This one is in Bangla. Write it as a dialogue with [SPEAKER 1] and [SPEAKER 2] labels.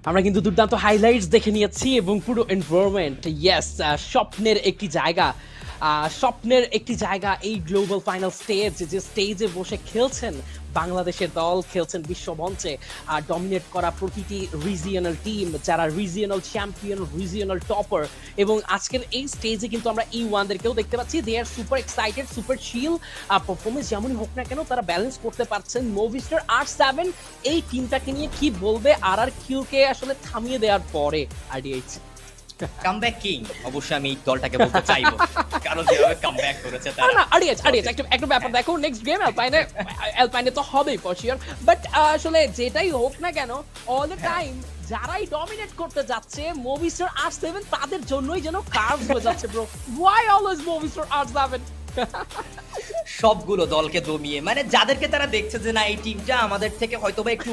[SPEAKER 1] আমরা কিন্তু দুর্দান্ত হাইলাইটস দেখে নিয়েছি এবং পুরো এনভায়রনমেন্ট ইয়েস স্বপ্নের একটি জায়গা এই গ্লোবাল ফাইনাল স্টেজ, যে স্টেজে বসে খেলছেন বাংলাদেশের দল, খেলছেন বিশ্ব মঞ্চে আর ডমিনেট করা প্রতিটি রিজিয়নাল টিম, যারা রিজিয়নাল চ্যাম্পিয়ন, রিজিয়নাল টপার। এবং আজকের এই স্টেজে কিন্তু আমরা ওয়ানদেরকেও দেখতে পাচ্ছি, দে আর সুপার এক্সাইটেড, সুপার চিল। পারফরমেন্স যেমনই হোক না কেন তারা ব্যালেন্স করতে পারছেন। মোভিস্টার R7 এই টিমটাকে নিয়ে কি বলবে আর কিউকে আসলে থামিয়ে দেওয়ার পরে RDH
[SPEAKER 2] কামব্যাক কিং অবশ্যই আমি এই দলটাকে বলতে চাইবো, কারণ যেভাবে কামব্যাক করেছে তারা।
[SPEAKER 1] না RDH একটা ব্যাপার দেখো, নেক্সট গেম অ্যালপাইনে তো হবেই ফর শিওর, বাট আসলে যেটাই হোক না কেন অল দ্য টাইম যারাই ডমিনেট করতে যাচ্ছে মোভিস্টার R7 তাদের জন্যই যেন কার্ভস হয়ে যাচ্ছে ব্রো। Y always মোভিস্টার R7?
[SPEAKER 2] সবগুলো দলকে দমিয়ে, মানে যাদেরকে তারা দেখছে যে না এই টিমটা আমাদের থেকে হয়তোবা একটু